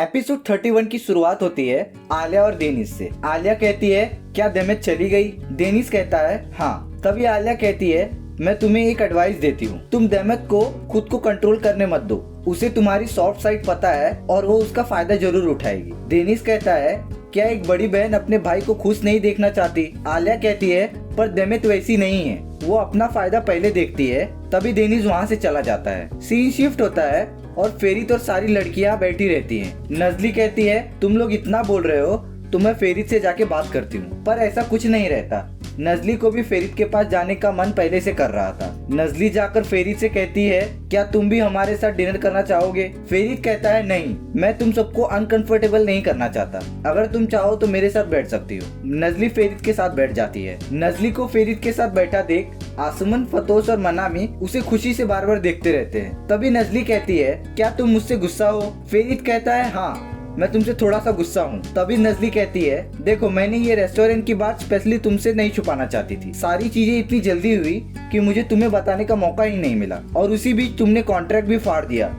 Episode 31 की शुरुआत होती है आलिया और डेनिस से। आलिया कहती है क्या देमित चली गई? डेनिस कहता है हाँ। तभी आलिया कहती है मैं तुम्हें एक एडवाइस देती हूँ, तुम देमित को खुद को कंट्रोल करने मत दो, उसे तुम्हारी सॉफ्ट साइड पता है और वो उसका फायदा जरूर उठाएगी। डेनिस कहता है क्या एक बड़ी बहन अपने भाई को खुश नहीं देखना चाहती? आलिया कहती है पर देमित वैसी नहीं है, वो अपना फायदा पहले देखती है। तभी डेनिस वहाँ से चला जाता है। सीन शिफ्ट होता है और फेरित और सारी लड़कियां बैठी रहती हैं। नजली कहती है तुम लोग इतना बोल रहे हो तो मैं फेरित से जाके बात करती हूँ, पर ऐसा कुछ नहीं रहता। नजली को भी फेरित के पास जाने का मन पहले से कर रहा था। नजली जाकर फेरित से कहती है क्या तुम भी हमारे साथ डिनर करना चाहोगे? फेरित कहता है नहीं, मैं तुम सबको अनकंफर्टेबल नहीं करना चाहता, अगर तुम चाहो तो मेरे साथ बैठ सकती हो। नजली फेरित के साथ बैठ जाती है। नजली को फेरित के साथ बैठा देख आसमन, फतोस और मनामी उसे खुशी से बार बार देखते रहते हैं। तभी नजली कहती है क्या तुम मुझसे गुस्सा हो? फेरित कहता है हाँ, मैं तुमसे थोड़ा सा गुस्सा हूँ। तभी नजली कहती है देखो मैंने ये रेस्टोरेंट की बात स्पेशली तुमसे नहीं छुपाना चाहती थी, सारी चीजें इतनी जल्दी हुई कि मुझे तुम्हें बताने का मौका ही नहीं मिला, और उसी बीच तुमने कॉन्ट्रैक्ट भी फाड़ दिया,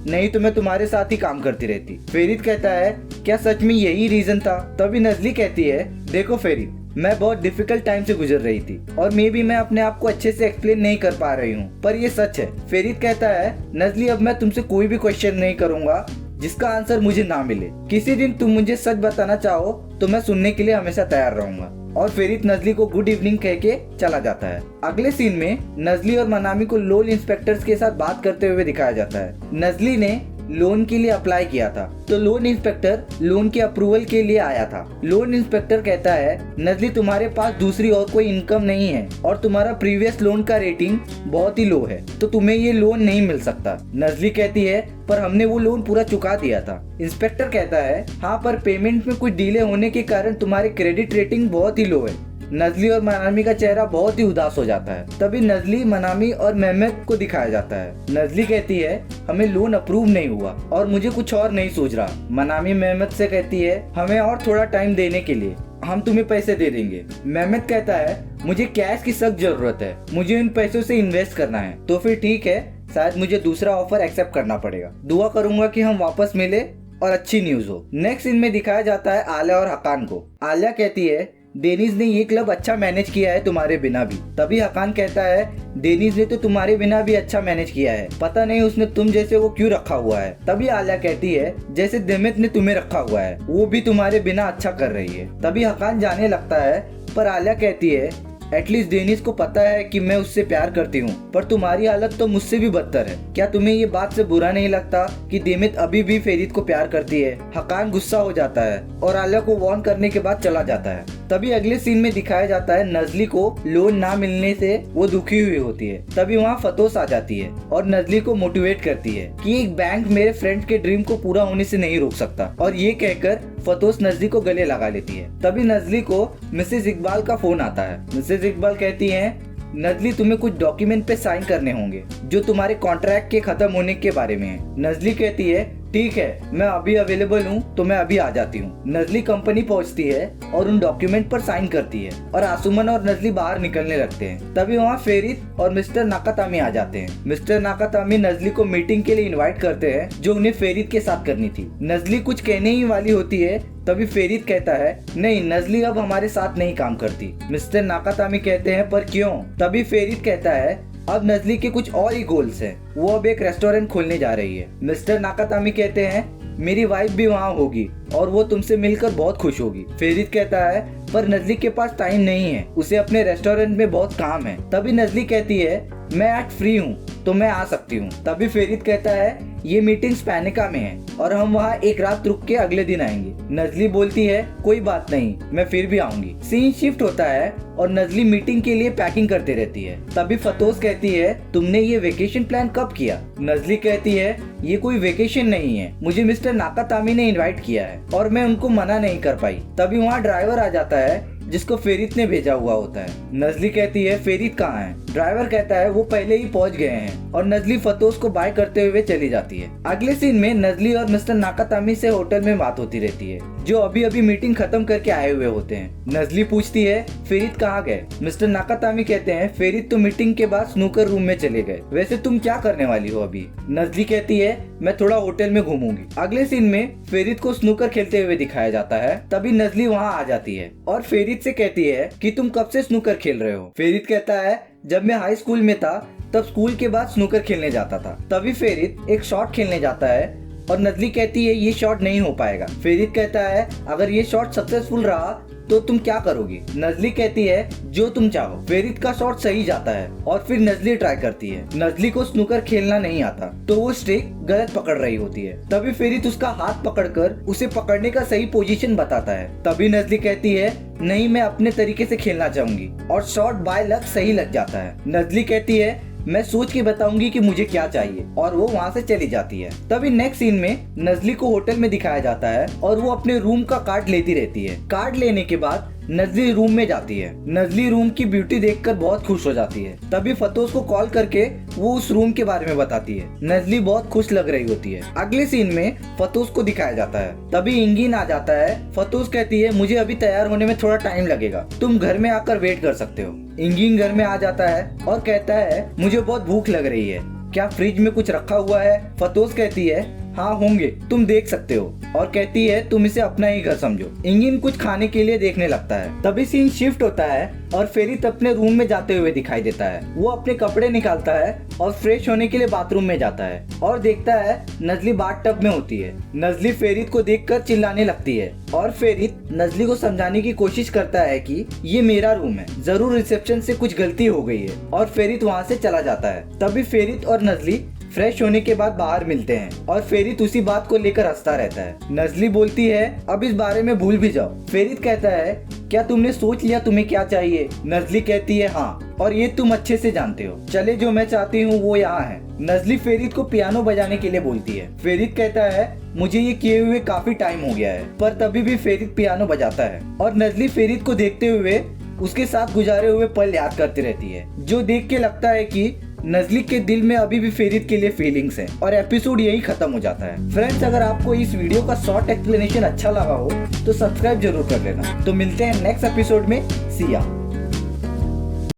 नहीं तो मैं तुम्हारे साथ ही काम करती रहती। फेरित कहता है क्या सच में यही रीजन था? तभी नजली कहती है देखो फेरित, मैं बहुत डिफिकल्ट टाइम से गुजर रही थी और मे बी मैं अपने आप को अच्छे से एक्सप्लेन नहीं कर पा रही हूँ, पर ये सच है। फेरित कहता है नजली अब मैं तुमसे कोई भी क्वेश्चन नहीं करूंगा जिसका आंसर मुझे ना मिले, किसी दिन तुम मुझे सच बताना चाहो तो मैं सुनने के लिए हमेशा तैयार रहूंगा। और फेरित नजली को गुड इवनिंग कह के चला जाता है। अगले सीन में नजली और मनामी को लोन इंस्पेक्टर्स के साथ बात करते हुए दिखाया जाता है। नजली ने लोन के लिए अप्लाई किया था तो लोन इंस्पेक्टर लोन के अप्रूवल के लिए आया था। लोन इंस्पेक्टर कहता है नजली तुम्हारे पास दूसरी और कोई इनकम नहीं है और तुम्हारा प्रीवियस लोन का रेटिंग बहुत ही लो है, तो तुम्हें ये लोन नहीं मिल सकता। नजली कहती है पर हमने वो लोन पूरा चुका दिया था। इंस्पेक्टर कहता है हाँ, पर पेमेंट में कुछ डिले होने के कारण तुम्हारी क्रेडिट रेटिंग बहुत ही लो है। नजली और मनामी का चेहरा बहुत ही उदास हो जाता है। तभी नजली, मनामी और मेहमेद को दिखाया जाता है। नजली कहती है हमें लोन अप्रूव नहीं हुआ और मुझे कुछ और नहीं सूझ रहा। मनामी मेहमेद से कहती है हमें और थोड़ा टाइम देने के लिए, हम तुम्हें पैसे दे देंगे। मेहमेद कहता है मुझे कैश की सख्त जरूरत है, मुझे इन पैसों से इन्वेस्ट करना है। तो फिर ठीक है, शायद मुझे दूसरा ऑफर एक्सेप्ट करना पड़ेगा, दुआ करूंगा कि हम वापस मिले और अच्छी न्यूज हो। नेक्स्ट सीन में दिखाया जाता है आलिया और हकान को। आलिया कहती है डेनिस ने ये क्लब अच्छा मैनेज किया है तुम्हारे बिना भी। तभी हकान कहता है डेनिस ने तो तुम्हारे बिना भी अच्छा मैनेज किया है, पता नहीं उसने तुम जैसे को क्यों रखा हुआ है। तभी आलिया कहती है जैसे देमित ने तुम्हें रखा हुआ है, वो भी तुम्हारे बिना अच्छा कर रही है। तभी हकान जाने लगता है, पर आलिया कहती है एटलीस्ट डेनिस को पता है कि मैं उससे प्यार करती हूँ, पर तुम्हारी हालत तो मुझसे भी बदतर है। क्या तुम्हें ये बात से बुरा नहीं लगता कि देमित अभी भी फेरित को प्यार करती है? हकान गुस्सा हो जाता है और आलिया को वार्न करने के बाद चला जाता है। तभी अगले सीन में दिखाया जाता है नजली को लोन ना मिलने से वो दुखी हुई होती है। तभी वहाँ फतोस आ जाती है और नजली को मोटिवेट करती है कि एक बैंक मेरे फ्रेंड के ड्रीम को पूरा होने से नहीं रोक सकता, और ये कहकर फतोस नजली को गले लगा लेती है। तभी नजली को मिसेज इकबाल का फोन आता है। मिसेज इकबाल कहती है नजली तुम्हें कुछ डॉक्यूमेंट पे साइन करने होंगे जो तुम्हारे कॉन्ट्रैक्ट के खत्म होने के बारे में है। नजली कहती है ठीक है, मैं अभी अवेलेबल हूँ तो मैं अभी आ जाती हूँ। नजली कंपनी पहुँचती है और उन डॉक्यूमेंट पर साइन करती है और आसुमन और नजली बाहर निकलने लगते हैं। तभी वहाँ फेरित और मिस्टर नाकातामी आ जाते हैं। मिस्टर नाकातामी नजली को मीटिंग के लिए इनवाइट करते हैं जो उन्हें फेरित के साथ करनी थी। नजली कुछ कहने ही वाली होती है, तभी फेरित कहता है नहीं, नजली अब हमारे साथ नहीं काम करती। मिस्टर नाकातामी कहते हैं पर क्यों? तभी फेरित कहता है अब नजली के कुछ और ही गोल्स हैं, वो अब एक रेस्टोरेंट खोलने जा रही है। मिस्टर नाकातामी कहते हैं मेरी वाइफ भी वहाँ होगी और वो तुमसे मिलकर बहुत खुश होगी। फेरित कहता है पर नजली के पास टाइम नहीं है, उसे अपने रेस्टोरेंट में बहुत काम है। तभी नजली कहती है मैं आज फ्री हूँ तो मैं आ सकती हूँ। तभी फेरित कहता है ये मीटिंग स्पैनिका में है और हम वहाँ एक रात रुक के अगले दिन आएंगे। नजली बोलती है कोई बात नहीं, मैं फिर भी आऊंगी। सीन शिफ्ट होता है और नजली मीटिंग के लिए पैकिंग करती रहती है। तभी फतोस कहती है तुमने ये वेकेशन प्लान कब किया? नजली कहती है ये कोई वेकेशन नहीं है, मुझे मिस्टर नाकातामी ने इनवाइट किया है और मैं उनको मना नहीं कर पाई। तभी वहाँ ड्राइवर आ जाता है जिसको फेरित ने भेजा हुआ होता है। नजली कहती है फेरित कहाँ है? ड्राइवर कहता है वो पहले ही पहुंच गए हैं और नजली फतोस को बाय करते हुए चली जाती है। अगले सीन में नजली और मिस्टर नाकातामी से होटल में बात होती रहती है, जो अभी अभी मीटिंग खत्म करके आए हुए होते हैं। नजली पूछती है फेरित कहाँ गए? मिस्टर नाकातामी कहते हैं फेरित तो मीटिंग के बाद स्नूकर रूम में चले गए, वैसे तुम क्या करने वाली हो अभी? नजली कहती है मैं थोड़ा होटल में घूमूंगी। अगले सीन में फेरित को स्नूकर खेलते हुए दिखाया जाता है। तभी नजली वहाँ आ जाती है और फेरित से कहती है कि तुम कब से स्नूकर खेल रहे हो। फेरित कहता है जब मैं हाई स्कूल में था तब स्कूल के बाद स्नूकर खेलने जाता था। तभी फेरित एक शॉट खेलने जाता है और नजली कहती है ये शॉट नहीं हो पाएगा। फेरित कहता है अगर ये शॉट सक्सेसफुल रहा तो तुम क्या करोगी। नजली कहती है जो तुम चाहो। फेरित का शॉट सही जाता है और फिर नजली ट्राई करती है। नजली को स्नूकर खेलना नहीं आता तो वो स्टिक गलत पकड़ रही होती है। तभी फेरित उसका हाथ पकड़कर उसे पकड़ने का सही पोजीशन बताता है। तभी नजली कहती है नहीं मैं अपने तरीके से खेलना चाहूंगी और शॉट बाय लक सही लग जाता है। नजली कहती है मैं सोच के बताऊंगी कि मुझे क्या चाहिए और वो वहाँ से चली जाती है। तभी नेक्स्ट सीन में नजली को होटल में दिखाया जाता है और वो अपने रूम का कार्ड लेती रहती है। कार्ड लेने के बाद नजली रूम में जाती है। नजली रूम की ब्यूटी देखकर बहुत खुश हो जाती है। तभी फतोस को कॉल करके वो उस रूम के बारे में बताती है। नजली बहुत खुश लग रही होती है। अगले सीन में फतोस को दिखाया जाता है। तभी इंगिन आ जाता है। फतोस कहती है मुझे अभी तैयार होने में थोड़ा टाइम लगेगा, तुम घर में आकर वेट कर सकते हो। इंगिन घर में आ जाता है और कहता है मुझे बहुत भूख लग रही है, क्या फ्रिज में कुछ रखा हुआ है। फतोस कहती है हाँ होंगे, तुम देख सकते हो और कहती है तुम इसे अपना ही घर समझो। इंगिन कुछ खाने के लिए देखने लगता है। तभी सीन शिफ्ट होता है और फेरित अपने रूम में जाते हुए दिखाई देता है। वो अपने कपड़े निकालता है और फ्रेश होने के लिए बाथरूम में जाता है और देखता है नजली बाथटब में होती है। नजली फेरित को देखकर चिल्लाने लगती है और फेरित नजली को समझाने की कोशिश करता है कि ये मेरा रूम है, जरूर रिसेप्शन से कुछ गलती हो गई है और फेरित वहाँ से चला जाता है। तभी फेरित और नजली फ्रेश होने के बाद बाहर मिलते हैं और फेरित उसी बात को लेकर हंसता रहता है। नजली बोलती है अब इस बारे में भूल भी जाओ। फेरित कहता है क्या तुमने सोच लिया तुम्हें क्या चाहिए। नजली कहती है हाँ और ये तुम अच्छे से जानते हो, चले जो मैं चाहती हूँ वो यहाँ है। नजली फेरित को पियानो बजाने के लिए बोलती है। फेरित कहता है मुझे ये किए हुए काफी टाइम हो गया है, पर तभी भी फेरित पियानो बजाता है और नजली फेरित को देखते हुए उसके साथ गुजारे हुए पल याद करती रहती है, जो देख के लगता है कि नजली के दिल में अभी भी फेरित के लिए फीलिंग्स हैं और एपिसोड यही खत्म हो जाता है। फ्रेंड्स अगर आपको इस वीडियो का शॉर्ट एक्सप्लेनेशन अच्छा लगा हो तो सब्सक्राइब जरूर कर लेना। तो मिलते हैं नेक्स्ट एपिसोड में। सी या।